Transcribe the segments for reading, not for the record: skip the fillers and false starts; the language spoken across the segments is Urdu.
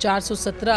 417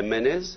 MNAs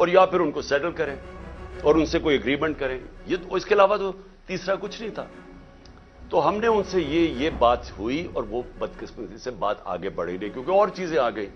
اور یا پھر ان کو سیٹل کریں اور ان سے کوئی اگریمنٹ کریں. یہ اس کے علاوہ تو تیسرا کچھ نہیں تھا. تو ہم نے ان سے یہ بات ہوئی اور وہ بدقسمتی سے بات آگے بڑھی نہیں کیونکہ اور چیزیں آ گئی.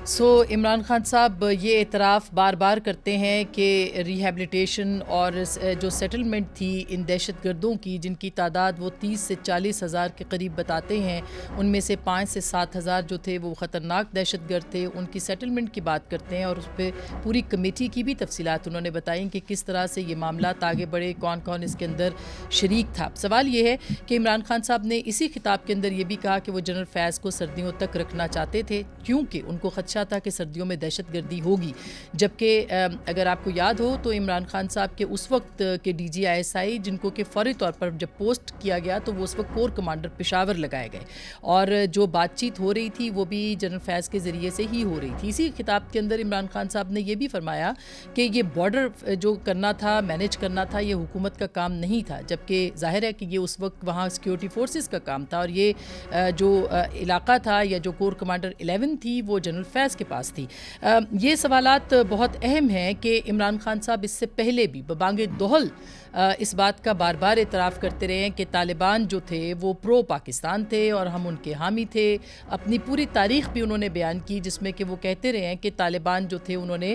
سو عمران خان صاحب یہ اعتراف بار بار کرتے ہیں کہ ریہیبلیٹیشن اور جو سیٹلمنٹ تھی ان دہشت گردوں کی جن کی تعداد وہ 30 سے 40 ہزار کے قریب بتاتے ہیں, ان میں سے 5 سے 7 ہزار جو تھے وہ خطرناک دہشت گرد تھے, ان کی سیٹلمنٹ کی بات کرتے ہیں اور اس پہ پوری کمیٹی کی بھی تفصیلات انہوں نے بتائیں کہ کس طرح سے یہ معاملات آگے بڑھے, کون کون اس کے اندر شریک تھا. سوال یہ ہے کہ عمران خان صاحب نے اسی خطاب کے اندر یہ بھی کہا کہ وہ جنرل فیض کو سردیوں تک رکھنا چاہتے تھے کیونکہ ان کو خدشہ تھا کہ سردیوں میں دہشت گردی ہوگی, جبکہ اگر آپ کو یاد ہو تو عمران خان صاحب کے اس وقت کے ڈی جی آئی ایس آئی جن کو کہ فوری طور پر جب پوسٹ کیا گیا تو وہ اس وقت کور کمانڈر پشاور لگائے گئے اور جو بات چیت ہو رہی تھی وہ بھی جنرل فیض کے ذریعے سے ہی ہو رہی تھی. اسی خطاب کے اندر عمران خان صاحب نے یہ بھی فرمایا کہ یہ بارڈر جو کرنا تھا, مینیج کرنا تھا, یہ حکومت کا کام نہیں تھا, جبکہ ظاہر ہے کہ یہ اس وقت وہاں سیکیورٹی فورسز کا کام تھا اور یہ جو علاقہ تھا یا جو کور کمانڈر 11 تھی وہ جنرل فیض کے پاس تھی. یہ سوالات بہت اہم ہیں کہ عمران خان صاحب اس سے پہلے بھی ببانگ دہل اس بات کا بار بار اعتراف کرتے رہے ہیں کہ طالبان جو تھے وہ پرو پاکستان تھے اور ہم ان کے حامی تھے. اپنی پوری تاریخ بھی انہوں نے بیان کی جس میں کہ وہ کہتے رہے ہیں کہ طالبان جو تھے انہوں نے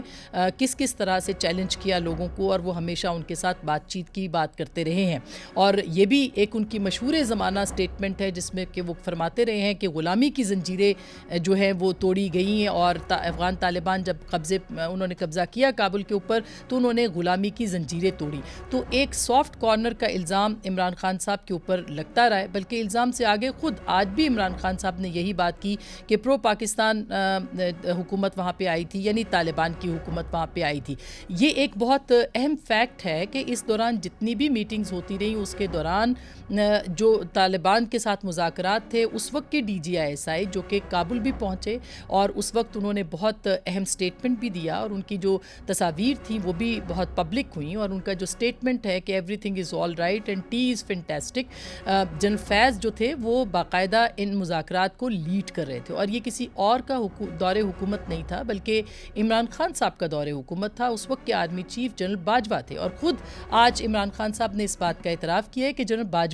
کس کس طرح سے چیلنج کیا لوگوں کو اور وہ ہمیشہ ان کے ساتھ بات چیت کی بات کرتے رہے ہیں. اور یہ بھی ایک ان کی مشہور زمانہ سٹیٹمنٹ ہے جس میں کہ وہ فرماتے رہے ہیں کہ غلامی کی زنجیریں جو ہیں وہ توڑی گئی ہیں اور افغان طالبان جب انہوں نے قبضہ کیا کابل کے اوپر تو انہوں نے غلامی کی زنجیریں توڑی. تو ایک سافٹ کارنر کا الزام عمران خان صاحب کے اوپر لگتا رہا ہے, بلکہ الزام سے آگے خود آج بھی عمران خان صاحب نے یہی بات کی کہ پرو پاکستان حکومت وہاں پہ آئی تھی, یعنی طالبان کی حکومت وہاں پہ آئی تھی. یہ ایک بہت اہم فیکٹ ہے کہ اس دوران جتنی بھی میٹنگز ہوتی رہیں اس کے دوران جو طالبان کے ساتھ مذاکرات تھے اس وقت کے ڈی جی آئی ایس آئی جو کہ کابل بھی پہنچے اور اس وقت انہوں نے بہت اہم سٹیٹمنٹ بھی دیا اور ان کی جو تصاویر تھیں وہ بھی بہت پبلک ہوئیں اور ان کا جو سٹیٹمنٹ ہے کہ everything is all right and it is fantastic. General Faiz جو تھے وہ باقاعدہ ان مذاکرات کو لیڈ کر رہے تھے اور یہ کسی اور کا دور حکومت نہیں تھا بلکہ عمران خان صاحب کا دور حکومت تھا. اس وقت کے آرمی چیف جنرل باجوہ تھے اور خود آج عمران خان صاحب نے اس بات کا اعتراف کیا ہے کہ جنرل باجوہ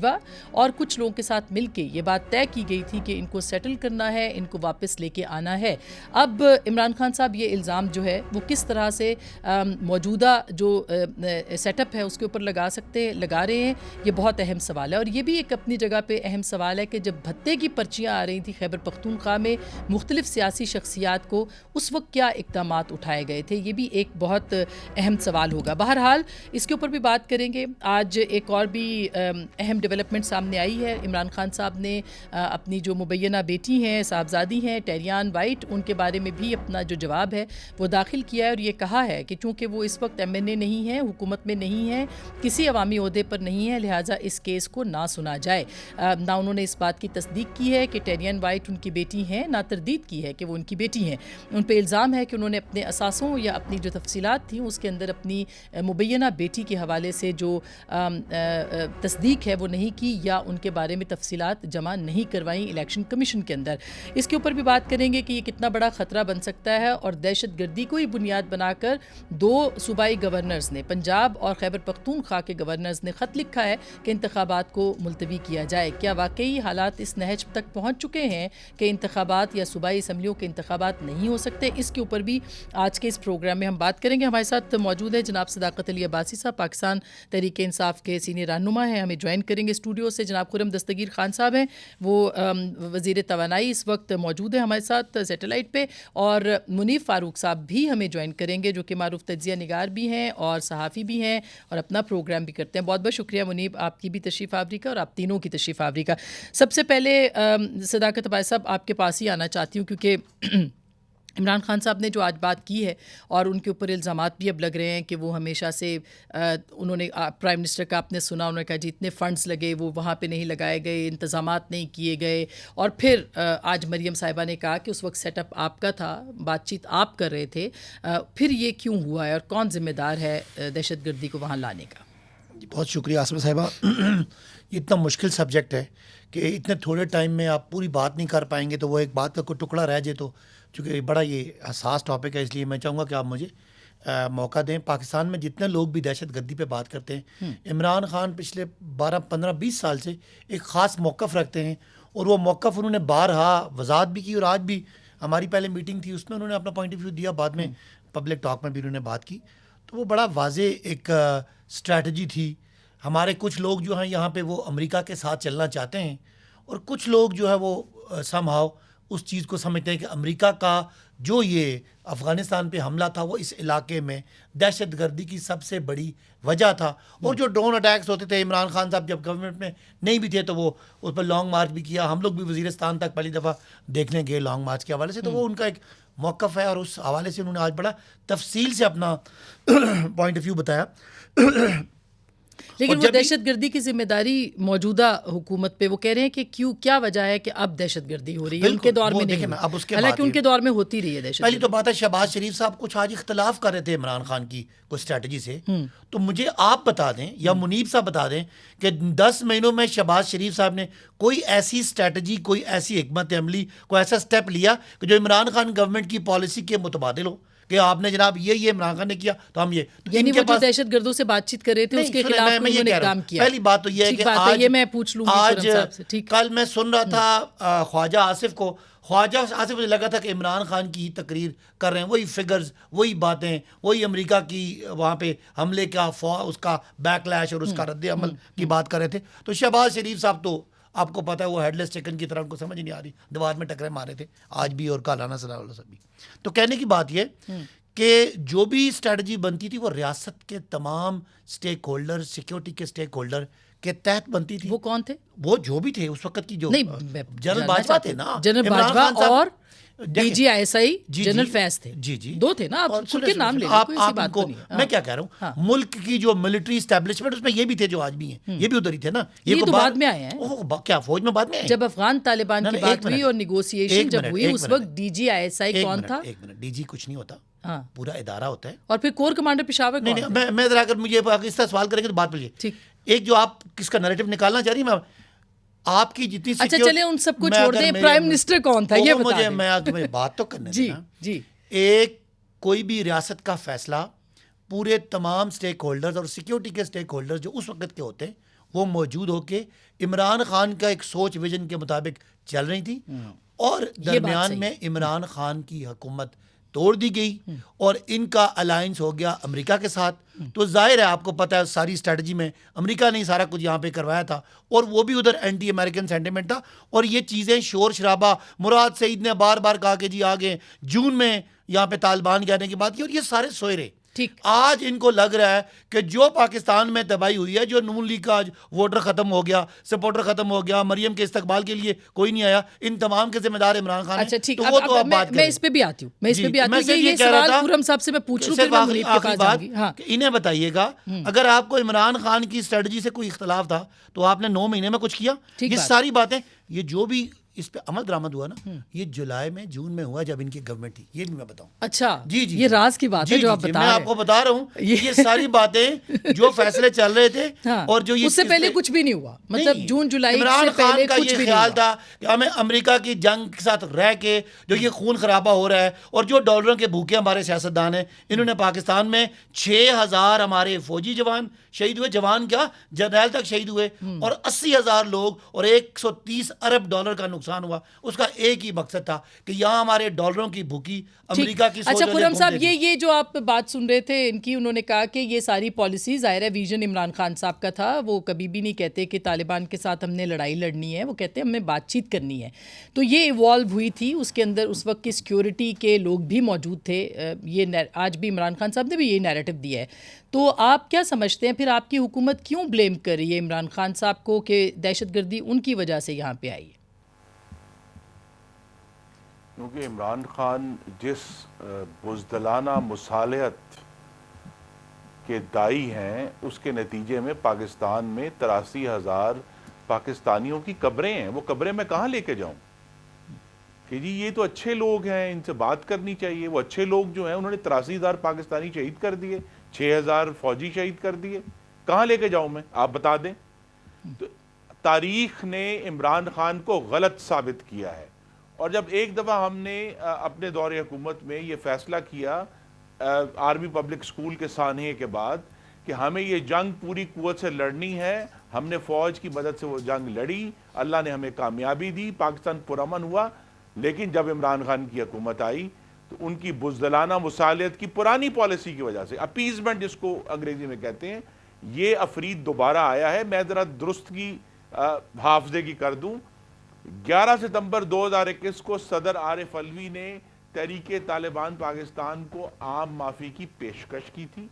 اور کچھ لوگوں کے ساتھ مل کے یہ بات طے کی گئی تھی کہ ان کو سیٹل کرنا ہے, ان کو واپس لے کے آنا ہے. اب عمران خان صاحب یہ الزام جو ہے وہ کس طرح سے موجودہ جو سیٹ اپ ہے اس کے اوپر لگا رہے ہیں, یہ بہت اہم سوال ہے. اور یہ بھی ایک اپنی جگہ پہ اہم سوال ہے کہ جب بھتے کی پرچیاں آ رہی تھیں خیبر پختونخوا میں مختلف سیاسی شخصیات کو, اس وقت کیا اقدامات اٹھائے گئے تھے, یہ بھی ایک بہت اہم سوال ہوگا. بہرحال اس کے اوپر بھی بات کریں گے. آج ایک اور بھی اہم ڈیولپمنٹ سامنے آئی ہے. عمران خان صاحب نے اپنی جو مبینہ بیٹی ہیں, صاحبزادی ہیں ٹیریان وائٹ, ان کے بارے میں بھی اپنا جو جواب ہے وہ داخل کیا ہے اور یہ کہا ہے کہ چونکہ وہ اس وقت ایم این اے نہیں ہیں, حکومت میں نہیں ہیں, کسی عوامی عہدے پر نہیں ہے, لہٰذا اس کیس کو نہ سنا جائے. نہ انہوں نے اس بات کی تصدیق کی ہے کہ ٹیریان وائٹ ان کی بیٹی ہیں, نہ تردید کی ہے کہ وہ ان کی بیٹی ہیں. ان پہ الزام ہے کہ انہوں نے اپنے اثاثوں یا اپنی جو تفصیلات تھیں اس کے اندر اپنی مبینہ بیٹی کے حوالے سے جو تصدیق ہے وہ نہیں کی یا ان کے بارے میں تفصیلات جمع نہیں کروائیں الیکشن کمیشن کے اندر. اس کے اوپر بھی بات کریں گے کہ یہ کتنا بڑا خطرہ بن سکتا ہے اور دہشت گردی کو ہی بنیاد بنا کر دو صوبائی گورنرز نے, پنجاب اور خیبر پختونخوا کے گورنرز نے خط لکھا ہے کہ انتخابات کو ملتوی کیا جائے. کیا واقعی حالات اس نہج تک پہنچ چکے ہیں کہ انتخابات یا صوبائی اسمبلیوں کے انتخابات نہیں ہو سکتے؟ اس کے اوپر بھی آج کے اس پروگرام میں ہم بات کریں گے. ہمارے ساتھ موجود ہے جناب صداقت علی عباسی صاحب, پاکستان تحریک انصاف کے سینئر رہنما ہیں. ہمیں جوائن کریں گے اسٹوڈیو سے. جناب خرم دستگیر خان صاحب ہیں, وہ وزیر توانائی اس وقت موجود ہیں ہمارے ساتھ سیٹلائٹ پہ, اور منیف فاروق صاحب بھی ہمیں جوائن کریں گے جو کہ معروف تجزیہ نگار بھی ہیں اور صحافی بھی ہیں اور اپنا پروگرام بھی کرتے ہیں. بہت بہت شکریہ منیب, آپ کی بھی تشریف آوری کا اور آپ تینوں کی تشریف آوری کا. سب سے پہلے صداقت عباسی صاحب آپ کے پاس ہی آنا چاہتی ہوں کیونکہ عمران خان صاحب نے جو آج بات کی ہے اور ان کے اوپر الزامات بھی اب لگ رہے ہیں کہ وہ ہمیشہ سے انہوں نے پرائم منسٹر کا آپ نے سنا, انہوں نے کہا جی اتنے فنڈز لگے وہ وہاں پہ نہیں لگائے گئے, انتظامات نہیں کیے گئے, اور پھر آج مریم صاحبہ نے کہا کہ اس وقت سیٹ اپ آپ کا تھا, بات چیت آپ کر رہے تھے, پھر یہ کیوں ہوا ہے اور کون ذمہ دار ہے دہشت گردی کو وہاں لانے کا؟ بہت شکریہ آسمہ صاحبہ. یہ اتنا مشکل سبجیکٹ ہے کہ اتنے تھوڑے ٹائم میں آپ پوری بات نہیں کر پائیں گے, تو وہ ایک بات کا کوئی ٹکڑا رہ جائے تو چونکہ بڑا یہ حساس ٹاپک ہے, اس لیے میں چاہوں گا کہ آپ مجھے موقع دیں. پاکستان میں جتنے لوگ بھی دہشت گردی پہ بات کرتے ہیں, عمران خان پچھلے 12 15 20 سال سے ایک خاص موقف رکھتے ہیں, اور وہ موقف انہوں نے بارہا وضاحت بھی کی, اور آج بھی ہماری پہلے میٹنگ تھی اس میں انہوں نے اپنا پوائنٹ آف ویو دیا, بعد میں پبلک ٹاک میں بھی انہوں نے بات کی. تو وہ بڑا واضح ایک اسٹریٹجی تھی. ہمارے کچھ لوگ جو ہیں یہاں پہ وہ امریکہ کے ساتھ چلنا چاہتے ہیں, اور کچھ لوگ جو ہے وہ سم ہاؤ اس چیز کو سمجھتے ہیں کہ امریکہ کا جو یہ افغانستان پہ حملہ تھا وہ اس علاقے میں دہشت گردی کی سب سے بڑی وجہ تھا. اور جو ڈرون اٹیکس ہوتے تھے, عمران خان صاحب جب گورنمنٹ میں نہیں بھی تھے تو وہ اس پر لانگ مارچ بھی کیا. ہم لوگ بھی وزیرستان تک پہلی دفعہ دیکھنے گئے لانگ مارچ کے حوالے سے. تو وہ ان کا ایک موقف ہے, اور اس حوالے سے انہوں نے آج بڑا تفصیل سے اپنا پوائنٹ آف ویو بتایا. لیکن وہ دہشت گردی کی ذمہ داری موجودہ حکومت پہ, وہ کہہ رہے ہیں کہ کیا وجہ ہے کہ اب دہشت گردی ہو رہی ہے, ان کے دور میں نہیں, حالانکہ ان کے دور میں ہوتی رہی ہے دہشت. پہلی تو بات ہے شہباز شریف صاحب کچھ آج اختلاف کر رہے تھے عمران خان کی کوئی اسٹریٹجی سے, تو مجھے آپ بتا دیں یا منیب صاحب بتا دیں کہ 10 مہینوں میں شہباز شریف صاحب نے کوئی ایسی اسٹریٹجی, کوئی ایسی حکمت عملی, کوئی ایسا اسٹیپ لیا کہ جو عمران خان گورنمنٹ کی پالیسی کے متبادل ہو, کہ آپ نے جناب یہ عمران خان نے کیا تو ہم یہ, یعنی وہ جو دہشت گردوں سے بات چیت کر رہے تھے اس کے خلاف انہوں نے کام کیا. پہلی بات تو یہ ہے کہ آج یہ میں پوچھ لوں آج کل میں سن رہا تھا خواجہ آصف کو, خواجہ آصف مجھے لگا تھا کہ عمران خان کی تقریر کر رہے ہیں, وہی فگرز, وہی باتیں, وہی امریکہ کی وہاں پہ حملے کا اس کا بیک لیش اور اس کا رد عمل کی بات کر رہے تھے. تو شہباز شریف صاحب تو آپ کو پتہ ہے وہ ہیڈ لیس چکن کی طرح ان کو سمجھ نہیں آ رہی, دیوار میں ٹکرے مارے تھے آج بھی اور کالانا صلی اللہ علیہ وسلم بھی. تو کہنے کی بات یہ کہ جو بھی اسٹریٹجی بنتی تھی وہ ریاست کے تمام اسٹیک ہولڈر, سیکیورٹی کے اسٹیک ہولڈر کے تحت بنتی تھی. وہ کون تھے؟ وہ جو بھی تھے اس وقت کی, جو جنرل باجوہ تھے نا, جنرل باجوہ اور D G I S I general Faiz تھے, دو تھے نا. آپ کے نام لے لیں, کوئی ایسی بات نہیں. میں کیا کہہ رہا ہوں, ملک کی جو ملٹری اسٹیبلشمنٹ اس میں یہ بھی تھے جو آج بھی ہیں, یہ بھی ادھر ہی تھے نا. یہ تو بعد میں آئے ہیں, کیا فوج میں بعد میں آئے, جب افغان طالبان کی بات ہوئی اور نیگوسیشن جب ہوئی, اس وقت ڈی جی آئی ایس آئی کون تھا؟ ایک منٹ, ڈی جی کچھ نہیں ہوتا, پورا ادارہ ہوتا ہے. اور پھر کور کمانڈر پشاور کون ہے؟ میں ذرا اگر مجھے اس طرح سوال کریں گے تو بات بولیے. ٹھیک, ایک جو آپ کس کا نریٹو نکالنا چاہ رہی ہیں, آپ کی جتنی, اچھا چلے ان سب کو چھوڑ دیں, پرائم منسٹر کون تھا یہ بتا دیں. میں بات تو کرنے جی جی. ایک کوئی بھی ریاست کا فیصلہ پورے تمام اسٹیک ہولڈرز اور سیکیورٹی کے اسٹیک ہولڈرز جو اس وقت کے ہوتے ہیں وہ موجود ہو کے عمران خان کا ایک سوچ ویژن کے مطابق چل رہی تھی, اور درمیان میں عمران خان کی حکومت توڑ دی گئی اور ان کا الائنس ہو گیا امریکہ کے ساتھ. تو ظاہر ہے آپ کو پتہ ہے ساری اسٹریٹجی میں امریکہ نے سارا کچھ یہاں پہ کروایا تھا, اور وہ بھی ادھر اینٹی امریکن سینٹیمنٹ تھا. اور یہ چیزیں شور شرابہ, مراد سعید نے بار بار کہا کہ جی آگے جون میں یہاں پہ طالبان کے آنے کی بات کی, اور یہ سارے سوئے رہے. ٹھیک, آج ان کو لگ رہا ہے کہ جو پاکستان میں تباہی ہوئی ہے, جو نون لیگ کا آج ووٹر ختم ہو گیا, سپورٹر ختم ہو گیا, مریم کے استقبال کے لیے کوئی نہیں آیا, ان تمام کے ذمہ دار عمران خان. اچھا ٹھیک, میں اس پہ بھی آتی ہوں, یہ سوال خرم صاحب سے میں پوچھ لوں, پھر میں منیب کے پاس جاؤں گی. انہیں بتائیے گا اگر آپ کو عمران خان کی اسٹریٹجی سے کوئی اختلاف تھا تو آپ نے 9 مہینے میں کچھ کیا. یہ ساری باتیں, یہ جو بھی اس پہ عمل درآمد ہوا نا, یہ جولائی میں جون میں ہوا جب ان کی گورنمنٹ تھی, یہ بھی میں بتاؤں. اچھا جی جی, یہ راز کی بات ہے جو آپ بتا رہے ہیں. میں آپ کو بتا رہا ہوں یہ ساری باتیں جو فیصلے چل رہے تھے, اور جو اس سے پہلے کچھ بھی نہیں ہوا, مطلب جون جولائی سے پہلے کچھ بھی نہیں ہوا. خیال تھا کہ ہمیں امریکہ کی جنگ کے ساتھ رہ کے جو یہ خون خرابہ ہو رہا ہے, اور جو ڈالروں کے بھوکے ہمارے سیاستدان ہیں, انہوں نے پاکستان میں 6000 ہمارے فوجی جوان شہید ہوئے, جوان کیا جرنیل تک شہید ہوئے, اور 80,000 لوگ اور $130 ارب کا نقصان ہوا. اس کا ایک ہی مقصد تھا کہ یہاں ہمارے ڈالروں کی بھوکی امریکہ کی سوچ. اچھا خرم صاحب, یہ جو آپ بات سن رہے تھے ان کی, انہوں نے کہا کہ یہ ساری پالیسی ظاہر ہے ویژن عمران خان صاحب کا تھا. وہ کبھی بھی نہیں کہتے کہ طالبان کے ساتھ ہم نے لڑائی لڑنی ہے, وہ کہتے ہیں ہمیں بات چیت کرنی ہے. تو یہ ایوالو ہوئی تھی, اس کے اندر اس وقت کی سیکیورٹی کے لوگ بھی موجود تھے. یہ آج بھی عمران خان صاحب نے بھی یہی نیریٹو دیا ہے. تو آپ کیا سمجھتے ہیں پھر آپ کی حکومت کیوں بلیم کر رہی ہے عمران خان صاحب کو کہ دہشت گردی ان کی وجہ سے یہاں پہ آئی ہے؟ کیونکہ عمران خان جس بزدلانہ مصالحت کے دائی ہیں, اس کے نتیجے میں پاکستان میں 83,000 پاکستانیوں کی قبریں ہیں. وہ قبریں میں کہاں لے کے جاؤں کہ جی یہ تو اچھے لوگ ہیں, ان سے بات کرنی چاہیے. وہ اچھے لوگ جو ہیں انہوں نے 83,000 پاکستانی شہید کر دیے, 6,000 فوجی شہید کر دیے. کہاں لے کے جاؤں میں, آپ بتا دیں. تو تاریخ نے عمران خان کو غلط ثابت کیا ہے. اور جب ایک دفعہ ہم نے اپنے دور حکومت میں یہ فیصلہ کیا آرمی پبلک اسکول کے سانحے کے بعد کہ ہمیں یہ جنگ پوری قوت سے لڑنی ہے. ہم نے فوج کی مدد سے وہ جنگ لڑی, اللہ نے ہمیں کامیابی دی, پاکستان پرامن ہوا. لیکن جب عمران خان کی حکومت آئی تو ان کی بزدلانہ مصالحت کی پرانی پالیسی کی وجہ سے, اپیزمنٹ جس کو انگریزی میں کہتے ہیں, یہ افرید دوبارہ آیا ہے. میں ذرا درست کی حافظے کی کر دوں. 11 ستمبر 2021 کو صدر عارف علوی نے تحریک طالبان پاکستان کو عام معافی کی پیشکش کی تھی.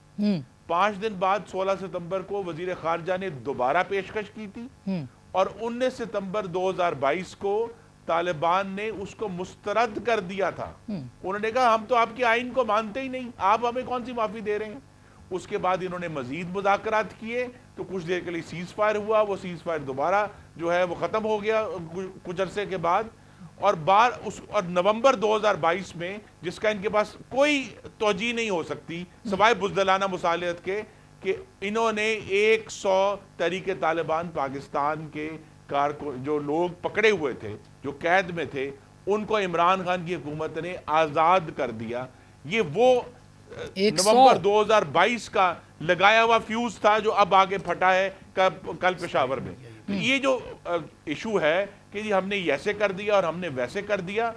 5 دن بعد 16 ستمبر کو وزیر خارجہ نے دوبارہ پیشکش کی تھی, اور 19 ستمبر 2022 کو طالبان نے اس کو مسترد کر دیا تھا. انہوں نے کہا ہم تو آپ کے آئین کو مانتے ہی نہیں, آپ ہمیں کون سی معافی دے رہے ہیں. اس کے بعد انہوں نے مزید مذاکرات کیے تو کچھ دیر کے لیے سیز فائر ہوا. وہ سیز فائر دوبارہ جو ہے وہ ختم ہو گیا کچھ عرصے کے بعد. اور نومبر 2022 میں, جس کا ان کے پاس کوئی توجیہ نہیں ہو سکتی سوائے بزدلانہ مصالحت کے, کہ انہوں نے 100 تحریک طالبان پاکستان کے جو لوگ پکڑے ہوئے تھے, جو قید میں تھے, ان کو عمران خان کی حکومت نے آزاد کر دیا. یہ وہ نومبر 2022 کا لگایا ہوا فیوز تھا جو اب آگے پھٹا ہے کل پشاور میں. یہ جو ایشو ہے کہ جی ہم نے ایسے کر دیا اور ہم نے ویسے کر دیا,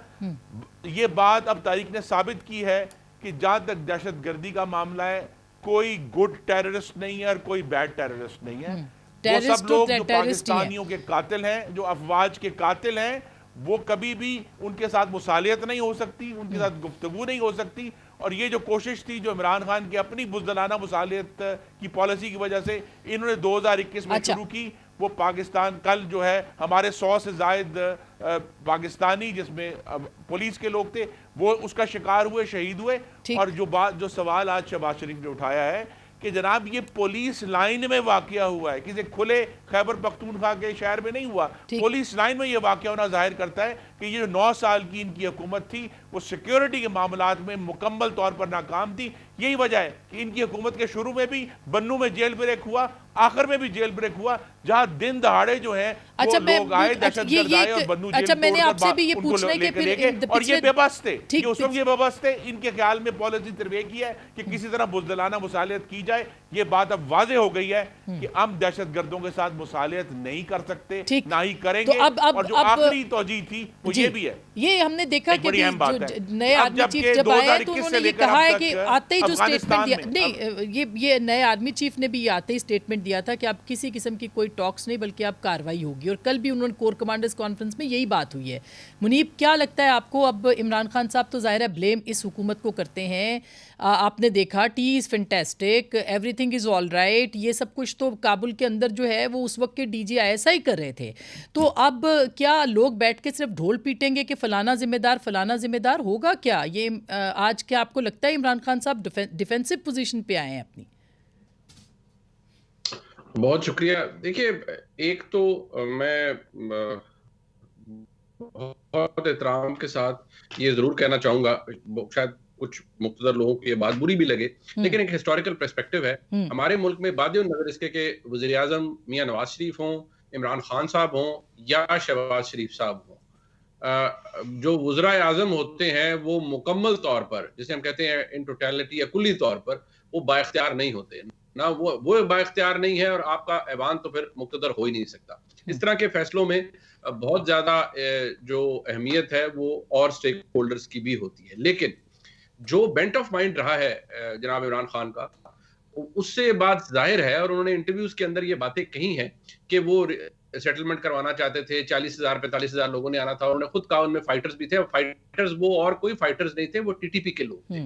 یہ بات اب تاریخ نے ثابت کی ہے کہ جہاں تک دہشت گردی کا معاملہ ہے, کوئی گڈ ٹیررسٹ نہیں ہے اور کوئی بیڈ ٹیررسٹ نہیں ہے. وہ سب لوگ جو پاکستانیوں کے قاتل ہیں, جو افواج کے قاتل ہیں, وہ کبھی بھی ان کے ساتھ مصالحت نہیں ہو سکتی, ان کے ساتھ گفتگو نہیں ہو سکتی. اور یہ جو کوشش تھی جو عمران خان کی اپنی بزدلانہ مصالحت کی پالیسی کی وجہ سے انہوں نے 2021 میں شروع کی, وہ پاکستان کل جو ہے ہمارے 100 سے زائد پاکستانی جس میں پولیس کے لوگ تھے وہ اس کا شکار ہوئے, شہید ہوئے. اور جو سوال آج شہباز شریف نے اٹھایا ہے کہ جناب یہ پولیس لائن میں واقعہ ہوا ہے, کسی کھلے خیبر پختونخوا کے شہر میں نہیں ہوا, پولیس لائن میں یہ واقعہ ہونا ظاہر کرتا ہے کہ یہ جو 9 سال کی ان کی حکومت تھی وہ سیکیورٹی کے معاملات میں مکمل طور پر ناکام تھی. یہی وجہ ہے کہ ان کی حکومت کے شروع میں بھی بنو میں جیل بریک ہوا, آخر میں بھی جیل بریک ہوا, جہاں دن دہاڑے جو ہیں وہ لوگ آئے, دہشت گرد آئے اور بنو جیل ان کو لے کے لے گئے, اور یہ بے بس تھے. یہ اس وقت یہ بے بس تھے, ان کے خیال میں پالیسی ترویع کی ہے کہ کسی طرح بزدلانہ مصالحت کی جائے. یہ بات اب واضح ہو گئی ہے کہ ہم دہشت گردوں کے ساتھ مصالحت نہیں کر سکتے, نہ ہی کریں گے. اور جو آخری توجہ تھی وہ یہ بھی ہے, یہ ہم نے دیکھا کہ نئے آرمی چیف جب آئے تو انہوں نے یہ کہا ہے کہ آتے ہی جو سٹیٹمنٹ دیا, نہیں یہ نئے آرمی چیف نے بھی آتے ہی سٹیٹمنٹ دیا تھا کہ اب کسی قسم کی کوئی ٹاکس نہیں بلکہ اب کاروائی ہوگی, اور کل بھی انہوں نے کور کمانڈرز کانفرنس میں یہی بات ہوئی ہے. منیب, کیا لگتا ہے آپ کو, اب عمران خان صاحب تو ظاہر ہے بلیم اس حکومت کو کرتے ہیں, آپ نے دیکھا T is fantastic, every thing is all right, یہ سب کچھ تو کابل کے اندر جو ہے وہ اس وقت کے ڈی جی ایسا ہی کر رہے تھے, تو اب کیا لوگ بیٹھ کے صرف ڈھول پیٹیں گے کہ فلانا ذمہ دار فلانا ذمہ دار ہوگا کیا؟ یہ آج کیا آپ کو لگتا ہے عمران خان صاحب ڈیفینسو پوزیشن پہ آئے ہیں اپنی؟ بہت شکریہ. دیکھیے, ایک تو میں بہت احترام کے ساتھ یہ ضرور کہنا چاہوں گا, شاید کچھ مقتدر لوگوں کو یہ بات بری بھی لگے, لیکن ایک ہسٹوریکل پرسپیکٹو ہے. ہمارے ملک میں بادی النظر اس کے کہ وزیر اعظم میاں نواز شریف ہوں, عمران خان صاحب ہوں یا شہباز شریف صاحب ہوں, جو وزرائے اعظم ہوتے ہیں وہ مکمل طور پر, جسے ہم کہتے ہیں ان ٹوٹیلٹی یا کلی طور پر, وہ با اختیار نہیں ہوتے. نہ وہ با اختیار نہیں ہے, اور آپ کا ایوان تو پھر مقتدر ہو ہی نہیں سکتا. اس طرح کے فیصلوں میں بہت زیادہ جو اہمیت ہے وہ اور سٹیک ہولڈرز کی بھی ہوتی ہے. لیکن جو بینٹ آف مائنڈ رہا ہے جناب عمران خان کا, اس سے بات ظاہر ہے, اور انہوں نے انٹرویوز کے اندر یہ باتیں کہی ہیں کہ وہ سیٹلمنٹ کروانا چاہتے تھے, 40,000 45,000 لوگوں نے آنا تھا. انہوں نے خود کہا ان میں فائٹرز بھی تھے, اور فائٹرز وہ اور کوئی فائٹرز نہیں تھے, وہ ٹی ٹی پی کے لوگ تھے.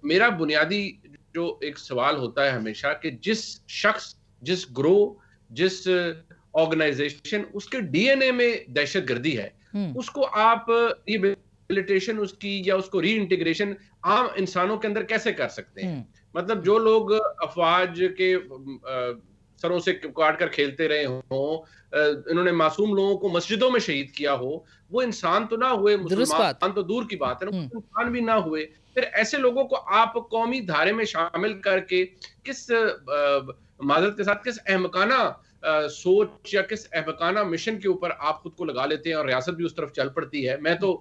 میرا بنیادی جو ایک سوال ہوتا ہے ہمیشہ کہ جس شخص, جس گروہ, جس آرگنائزیشن, اس کے ڈی این اے میں دہشت گردی ہے, اس کو آپ ریہیبلیٹیشن اس کی یا اس کو ری انٹیگریشن عام انسانوں کے اندر کیسے کر سکتے ہیں؟ مطلب جو لوگ افواج کے سروں سے کاٹ کر کھیلتے رہے ہوں, انہوں نے معصوم لوگوں کو مسجدوں میں شہید کیا ہو, وہ انسان تو نہ ہوئے, مسلمان تو دور کی بات ہے, انسان بھی نہ ہوئے. پھر ایسے لوگوں کو آپ قومی دھارے میں شامل کر کے کس معذرت کے ساتھ کس احمقانہ سوچ یا کس احمقانہ مشن کے اوپر آپ خود کو لگا لیتے ہیں, اور ریاست بھی اس طرف چل پڑتی ہے. میں تو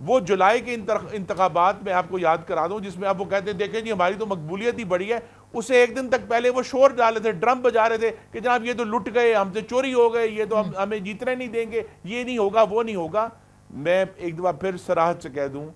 وہ جولائی کے انتخابات میں آپ کو یاد کرا دوں جس میں آپ وہ کہتے ہیں دیکھیں جی ہماری تو مقبولیت ہی بڑی ہے، اسے ایک دن تک پہلے وہ شور ڈالے تھے، ڈرم بجا رہے تھے کہ جناب یہ تو لٹ گئے، ہم سے چوری ہو گئے، یہ تو ہمیں جیتنے نہیں دیں گے، یہ نہیں ہوگا وہ نہیں ہوگا۔ میں ایک دفعہ پھر صراحت سے کہہ دوں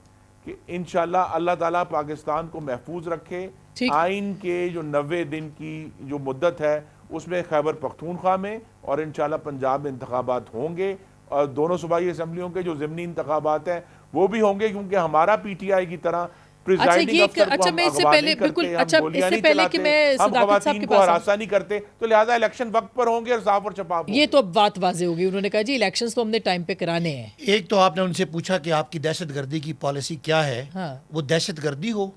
کہ انشاءاللہ اللہ تعالیٰ پاکستان کو محفوظ رکھے۔ آئین کے جو 90 دن کی جو مدت ہے اس میں خیبر پختونخوا میں اور انشاءاللہ پنجاب میں انتخابات ہوں گے، اور دونوں صوبائی اسمبلیوں کے جو ضمنی انتخابات ہیں وہ بھی ہوں گے، کیونکہ ہمارا پی ٹی آئی کی طرح اچھا میں اس سے پہلے بالکل اچھا اس سے پہلے کہ میں صداقت صاحب کے پاس ہراساں نہیں کرتے، تو لہٰذا الیکشن وقت پر ہوں گے اور صاف اور شفاف۔ یہ تو اب بات واضح ہوگی، انہوں نے کہا جی الیکشنز تو ہم نے ٹائم پہ کرانے ہیں۔ ایک تو آپ نے ان سے پوچھا کہ آپ کی دہشت گردی کی پالیسی کیا ہے، وہ دہشت گردی ہو،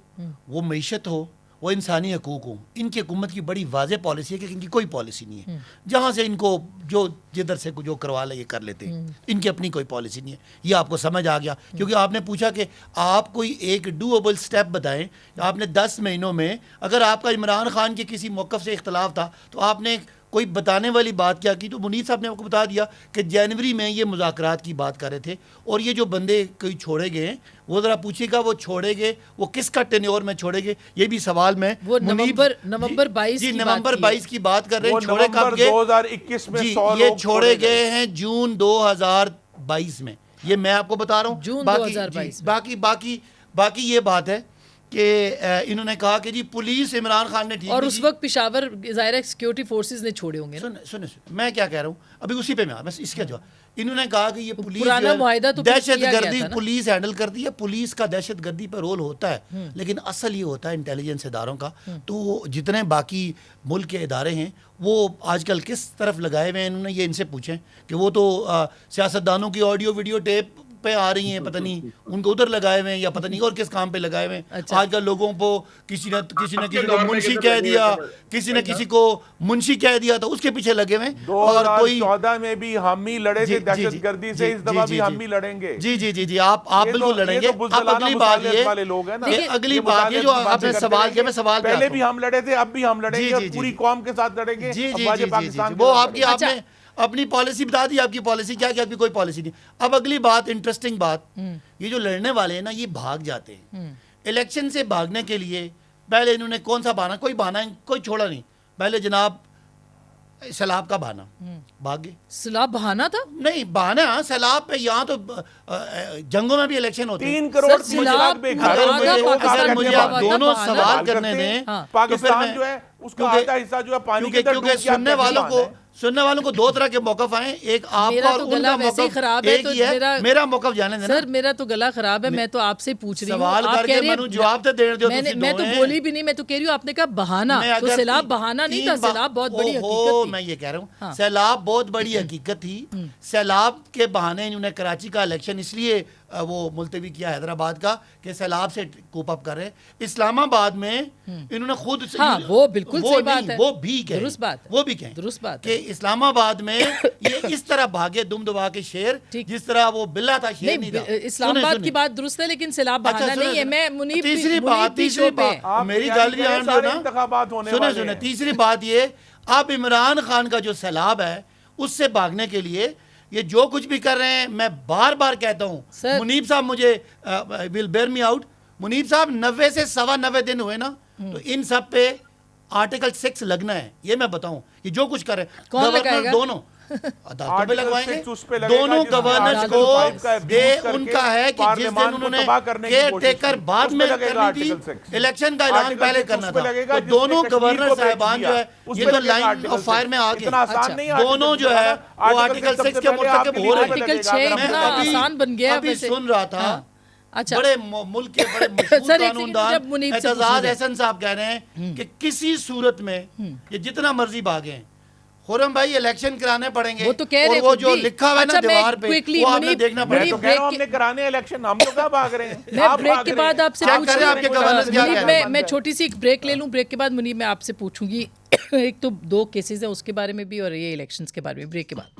وہ معیشت ہو، وہ انسانی حقوق ہوں، ان کی حکومت کی بڑی واضح پالیسی ہے کہ ان کی کوئی پالیسی نہیں ہے، جہاں سے ان کو جو جدھر سے جو کروا لے یہ کر لیتے ہیں، ان کی اپنی کوئی پالیسی نہیں ہے۔ یہ آپ کو سمجھ آ گیا، کیونکہ آپ نے پوچھا کہ آپ کوئی ایک ڈویبل سٹیپ بتائیں، آپ نے 10 مہینوں میں اگر آپ کا عمران خان کے کسی موقف سے اختلاف تھا تو آپ نے کوئی بتانے والی بات کیا کی؟ تو منیر صاحب نے آپ کو بتا دیا کہ جنوری میں یہ مذاکرات کی بات کر رہے تھے، اور یہ جو بندے کوئی چھوڑے گئے ہیں وہ ذرا پوچھیے گا وہ چھوڑے گئے وہ کس کا ٹینیور میں چھوڑے گئے، یہ بھی سوال میں وہ نومبر 22 جی نومبر 22 کی بات کر رہے ہیں، چھوڑے کب گئے؟ 2021 میں جی یہ چھوڑے گئے ہیں جون 2022 میں، یہ میں آپ کو بتا رہا ہوں۔ جون 2022 باقی یہ بات ہے کہ انہوں نے کہا کہ جی پولیس عمران خان نے ٹھیک، اور اس وقت پشاور ظاہر ہے سیکیورٹی فورسز نے چھوڑے ہوں گے۔ سنیں میں کیا کہہ رہا ہوں ابھی اسی پہ میں بس اس کا جواب، انہوں نے کہا کہ یہ پولیس پرانا معاہدہ تو دہشت گردی پولیس ہینڈل کرتی ہے، پولیس کا دہشت گردی پہ رول ہوتا ہے، لیکن اصل یہ ہوتا ہے انٹیلیجنس اداروں کا۔ تو جتنے باقی ملک کے ادارے ہیں وہ آج کل کس طرف لگائے ہوئے ہیں، انہوں نے یہ ان سے پوچھیں کہ وہ تو سیاستدانوں کی آڈیو ویڈیو ٹیپ پہ آ رہی ہیں، پتہ نہیں ان کو ادھر لگائے ہوئے ہیں یا پتہ نہیں اور کس کام پہ لگائے ہوئے ہیں۔ آج کل لوگوں کو کسی نے کسی کو منشی کہہ دیا، کسی نے کسی کو منشی کہہ دیا تو اس کے پیچھے لگے ہوئے ہیں۔ اور کوئی 2014 میں بھی ہم ہی لڑے تھے دہشت گردی سے، اس دفعہ بھی ہم ہی لڑیں گے۔ جی جی جی جی آپ بالکل لڑیں گے۔ اب اگلی بات یہ اگلی بات یہ جو آپ نے سوال کیا، میں سوال پہلے بھی ہم لڑے تھے اب بھی ہم لڑیں گے، پوری قوم کے ساتھ لڑیں گے۔ وہ آپ نے اپنی پالیسی بتا دی، آپ کی پالیسی کیا کہ آپ کی کوئی پالیسی نہیں۔ اب اگلی بات انٹرسٹنگ بات، یہ جو لڑنے والے ہیں نا یہ بھاگ جاتے ہیں الیکشن سے۔ بھاگنے کے لیے پہلے انہوں نے کون سا بہانا، کوئی بہانا کوئی چھوڑا نہیں، پہلے جناب سیلاب کا بہانا بھاگ گئے۔ سیلاب بہانا تھا؟ نہیں بہانا سیلاب پہ، یہاں تو جنگوں میں بھی الیکشن ہوتے ہیں۔ 3 کروڑ دونوں سوال کرنے دیں، پاکستان جو ہے اس کا آدھا حصہ جو ہے پانی کے اندر ڈوب گیا۔ سننے والوں کو 2 طرح کے موقف آئیں، ایک آپ کا اور ان کا موقف ایک ہی ہے۔ میرا موقف جانے دینا سر، میرا تو گلا خراب ہے، میں تو آپ سے پوچھ رہی ہوں، سوال کر کے میں جواب تو دے دو۔ میں تو بولی بھی نہیں، میں تو کہہ رہی ہوں آپ نے کہا بہانا، تو سیلاب بہانا نہیں تھا، سیلاب بہت بڑی حقیقت تھی۔ میں یہ کہہ رہا ہوں سیلاب بہت بڑی حقیقت تھی۔ سیلاب کے بہانے انہوں نے کراچی کا الیکشن اس لیے وہ ملتوی کیا حیدرآباد کا کہ سیلاب سے کوپ اپ کر رہے۔ اسلام آباد میں انہوں نے خود وہ بالکل صحیح بات ہے، وہ بھی کہیں، درست بات ہے، وہ بھی کہیں درست بات کہ اسلام آباد میں یہ اس طرح بھاگے دم دبا کے شیر جس طرح وہ بلا تھا شیر نہیں تھا۔ اسلام آباد کی بات درست ہے لیکن سیلاب بہانا نہیں ہے۔ میں منیب تیسری بات میری گل بھی آن دو نا، سنیں تیسری بات یہ، اب عمران خان کا جو سیلاب ہے اس سے بھاگنے کے لیے یہ جو کچھ بھی کر رہے ہیں، میں بار بار کہتا ہوں، منیب صاحب مجھے will bear me out، منیب صاحب 90 سے 99 دن ہوئے نا، تو ان سب پہ آرٹیکل 6 لگنا ہے، یہ میں بتاؤں یہ جو کچھ کر رہے ہیں۔ کون لگائے گا؟ دونوں عدالتوں پہ لگوائیں گے، دونوں گورنرز کو ان کا ہے کہ جس دن انہوں نے کیئر ٹیکر بعد میں کرنی تھی، الیکشن کا اعلان پہلے کرنا تھا، تو دونوں گورنر صاحبان جو ہے یہ تو لائن آف فائر میں آ گئے، دونوں جو ہے وہ آرٹیکل 6 کے مرتکب ہو رہے ہیں۔ آرٹیکل 6 اتنا آسان بن گیا، ابھی سن رہا تھا بڑے ملک کے بڑے مشہور قانون دان اعتزاز احسن صاحب کہہ رہے ہیں کہ کسی صورت میں یہ جتنا مرضی بھاگیں خورم بھائی الیکشن کرانے پڑیں گے، وہ تو کہہ رہے اور وہ جو لکھا ہوا ہے نا دیوار پہ وہ آپ نے دیکھنا پڑے گا۔ تو کہہ رہا ہوں ہم نے کرانے الیکشن، ہم تو کہاں بھاگ رہے ہیں؟ میں بریک کے بعد آپ سے پوچھوں گی، میں چھوٹی سی ایک بریک لے لوں، بریک کے بعد منیب میں آپ سے پوچھوں گی، ایک تو 2 کیسز ہیں اس کے بارے میں بھی اور یہ الیکشنز کے بارے میں، بریک کے بعد۔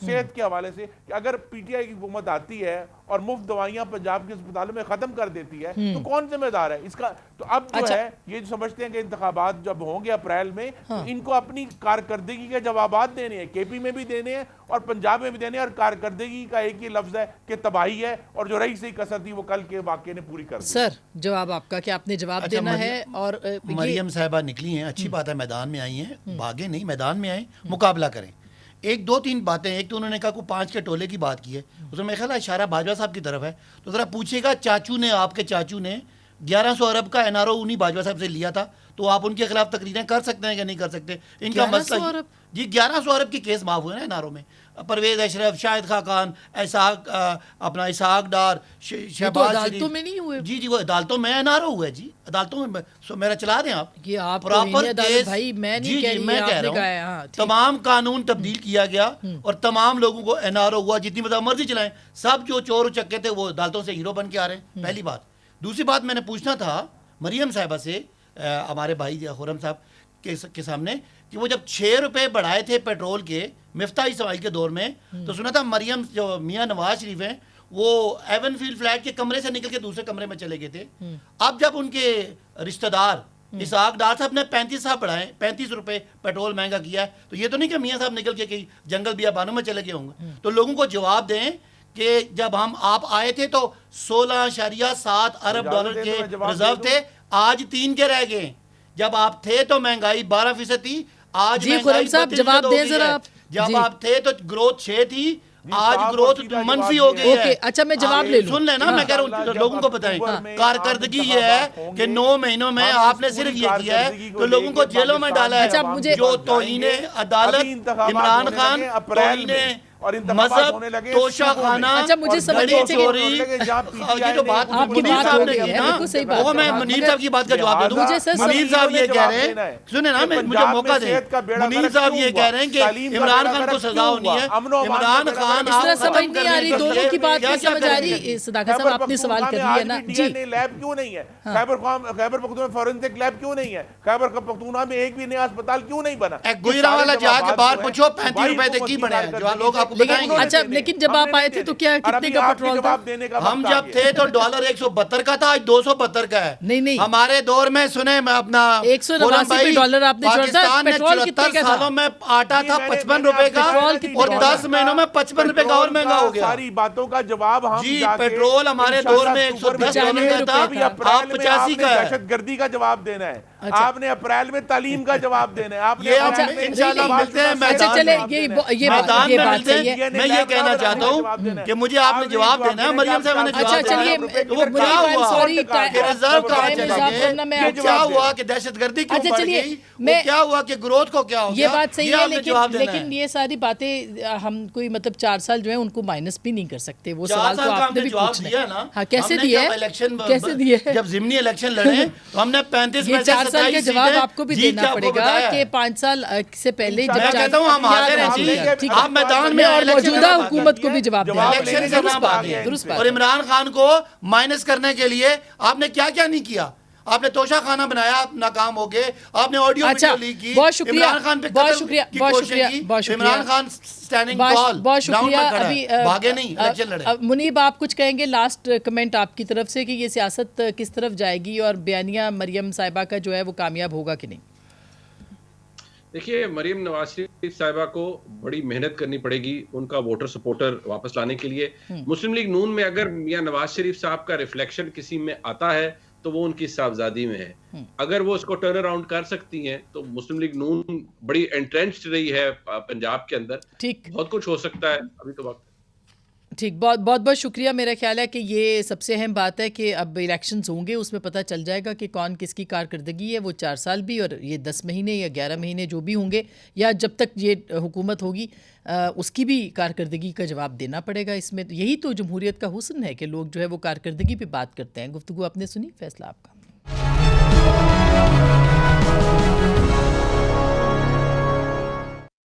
صحت کے حوالے سے کہ اگر پی ٹی آئی کی حکومت آتی ہے اور مفت دوائیاں پنجاب کے اسپتالوں میں ختم کر دیتی ہے تو کون ذمہ دار ہے اس کا؟ تو اب جو ہے یہ جو سمجھتے ہیں کہ انتخابات جب ہوں گے اپریل میں تو ان کو اپنی کارکردگی کے جوابات دینے ہیں، کے پی میں بھی دینے ہیں اور پنجاب میں بھی دینے ہیں، اور کارکردگی کا ایک ہی لفظ ہے کہ تباہی ہے، اور جو رہی سی کسر تھی وہ کل کے واقعے نے پوری کر دی۔ سر جواب آپ کا کہ آپ نے جواب دینا ہے، اور مریم صاحبہ نکلی ہیں، اچھی بات ہے، میدان میں آئی ہیں، بھاگے نہیں، میدان میں آئیں، مقابلہ کریں۔ ایک دو تین باتیں، ایک تو انہوں نے کہا کوئی 5 کے ٹولے کی بات کی ہے، اس میں میرے خیال ہے اشارہ باجوہ صاحب کی طرف ہے، تو ذرا پوچھے گا چاچو نے، آپ کے چاچو نے 1100 ارب کا این آر او انہی باجوہ صاحب سے لیا تھا، تو آپ ان کے خلاف تقریریں کر سکتے ہیں کہ نہیں کر سکتے؟ ان کا مسئلہ جی 1100 ارب کی کیس معاف ہوئے نا این آر او میں، پرویز اشرف، شاہد خاقان، اسحاق ڈار، شہباز عدالتوں میں نہیں ہوئے؟ جی وہ عدالتوں میں این آر او ہوا ہے جی، عدالتوں میں میرا چلا دیں آپ یہ آپ پراپر کیس۔ بھائی میں نہیں جی کہہ رہی، میں آپ کہہ نے کہا ہے، رہا ہاں ہوں تمام قانون تبدیل کیا گیا اور تمام لوگوں کو این آر او ہوا، جتنی مطلب مرضی چلائیں، سب جو چور چکے تھے وہ عدالتوں سے ہیرو بن کے آ رہے ہیں، پہلی بات۔ دوسری بات میں نے پوچھنا تھا مریم صاحبہ سے، ہمارے بھائی خرم صاحب کے سامنے، کہ وہ جب 6 روپے بڑھائے تھے پیٹرول کے مفتاح اسماعیل کے دور میں، تو سنا تھا مریم جو میاں نواز شریف ہیں وہ ایون فیلڈ فلیٹ کے کمرے سے نکل کے دوسرے کمرے میں چلے گئے تھے۔ اب جب ان کے رشتہ دار اسحاق ڈار صاحب نے 35 روپے پیٹرول مہنگا کیا ہے، تو یہ تو نہیں کہ میاں صاحب نکل کے کہیں جنگل بیابانوں میں چلے گئے ہوں گے، تو لوگوں کو جواب دیں کہ جب آپ آئے تھے تو 16.7 ارب ڈالر کے ریزرو تھے، آج 3 کے رہ گئے۔ جب آپ تھے تو مہنگائی 12% تھی، آج جی خرم صاحب جواب دیں ذرا آپ۔ جب آپ تھے تو گروتھ 6 تھی، آج گروتھ منفی ہو گئی ہے۔ اچھا میں جواب لے لوں، سن لیں نا، میں کہہ رہا ہوں لوگوں کو بتائیں، کارکردگی یہ ہے کہ 9 مہینوں میں آپ نے صرف یہ کیا ہے کہ لوگوں کو جیلوں میں ڈالا ہے، جو توہین عدالت، عمران خان، توہین مذہب، توشہ خانہ، گھڑی چوری، یہ تو بات منیر صاحب نے کی نا، وہ میں منیر صاحب کی بات کا جواب دے دوں۔ منیر صاحب یہ کہہ رہے ہیں، سنیں نا مجھے موقع دیں، منیر صاحب یہ کہہ رہے ہیں کہ عمران خان کو سزا ہونی ہے، عمران خان اس طرح سمجھ نہیں آ رہی، دونوں کی بات نہیں سمجھ آ رہی۔ صداقت صاحب آپ نے سوال کر لیا نا جی، لیب کیوں نہیں ہے خیبر پختونخوا میں؟ فورنسک لیب کیوں نہیں ہے خیبر پختونخوا میں؟ ایک بھی نیا اسپتال کیوں نہیں بنا؟ گوجرا والا جا کے باہر پوچھو 35 روپے تک کی بنے ہیں، جو لوگ آپ کو بتائیں گے۔ اچھا لیکن جب آپ آئے تھے تو کیا کتنے کا پیٹرول تھا؟ ہم جب تھے تو ڈالر 172 کا تھا، آج 272 کا ہے۔ نہیں ہمارے دور میں سنیں، میں اپنا 189 ڈالر آپ نے چھوڑا تھا، پیٹرول کتنے کا تھا؟ سالوں میں آٹا تھا 55 روپے کا، اور 10 مہینوں میں 55 روپے کا اور مہنگا ہو گیا۔ ساری باتوں کا جواب ہم جی پیٹرول ہمارے دور میں 110 ڈالر کا تھا، آپ 85 کا ہے۔ دہشت گردی کا جواب دینا ہے، آپ نے اپریل میں تعلیم کا جواب دینا ہے، آپ نے انشاءاللہ ملتے ہیں میدان میں ملتے ہیں۔ میں یہ کہنا چاہتا ہوں کہ مجھے آپ نے جواب دینا ہے، مریم صاحب نے جواب دینا ہے، وہ کیا ہوا کہ ریزرو کہاں چلے گئے، کیا ہوا کہ دہشت گردی کیوں بڑھ گئی، وہ کیا ہوا کہ گروتھ کو کیا ہو گیا، یہ بات صحیح ہے، لیکن یہ ساری باتیں ہم کوئی مطلب 4 سال جو ہے ان کو مائنس بھی نہیں کر سکتے، وہ سوال تو آپ نے بھی پوچھنا ہے۔ ہاں کیسے دیا ہے، کیسے دیا ہے؟ جب ضمنی الیکشن لڑے تو ہم نے 35 میں سے 4 سال کے جواب آپ کو بھی دینا پڑے گا کہ 5 سال سے پہلے جب کہتا ہوں ہم حاضر ہیں جی، آپ میدان میں اور موجودہ حکومت کو بھی جواب دینا الیکشن سے نہ بھاگیں، اور عمران خان کو مائنس کرنے کے لیے آپ نے کیا کیا نہیں کیا، آپ نے توشہ خانہ بنایا، آپ ناکام ہو گئے، آپ نے آڈیو ویڈیو لیک کی، عمران خان پہ قتل کی کوشش کی، عمران خان سٹینڈنگ ٹال، بہت شکریہ۔ ابھی بھاگے نہیں، الیکشن لڑے۔ منیب آپ کچھ کہیں گے لاسٹ کمنٹ آپ کی طرف سے کہ یہ سیاست کس طرف جائے گی اور بیانیہ مریم صاحبہ کا جو ہے وہ کامیاب ہوگا کہ نہیں؟ دیکھیے مریم نواز شریف صاحبہ کو بڑی محنت کرنی پڑے گی ان کا ووٹر سپورٹر واپس لانے کے لیے۔ مسلم لیگ نون میں اگر میاں نواز شریف صاحب کا ریفلیکشن کسی میں آتا ہے تو وہ ان کی صاحبزادی میں ہے، اگر وہ اس کو ٹرن اراؤنڈ کر سکتی ہیں تو مسلم لیگ نون بڑی انٹرینچڈ رہی ہے پنجاب کے اندر، ٹھیک، بہت کچھ ہو سکتا ہے، ابھی تو وقت۔ ٹھیک، بہت بہت شکریہ۔ میرا خیال ہے کہ یہ سب سے اہم بات ہے کہ اب الیکشنز ہوں گے، اس میں پتہ چل جائے گا کہ کون کس کی کارکردگی ہے، وہ 4 سال بھی اور یہ 10 مہینے یا 11 مہینے جو بھی ہوں گے، یا جب تک یہ حکومت ہوگی اس کی بھی کارکردگی کا جواب دینا پڑے گا۔ اس میں یہی تو جمہوریت کا حسن ہے کہ لوگ جو ہے وہ کارکردگی پہ بات کرتے ہیں۔ گفتگو آپ نے سنی، فیصلہ آپ کا۔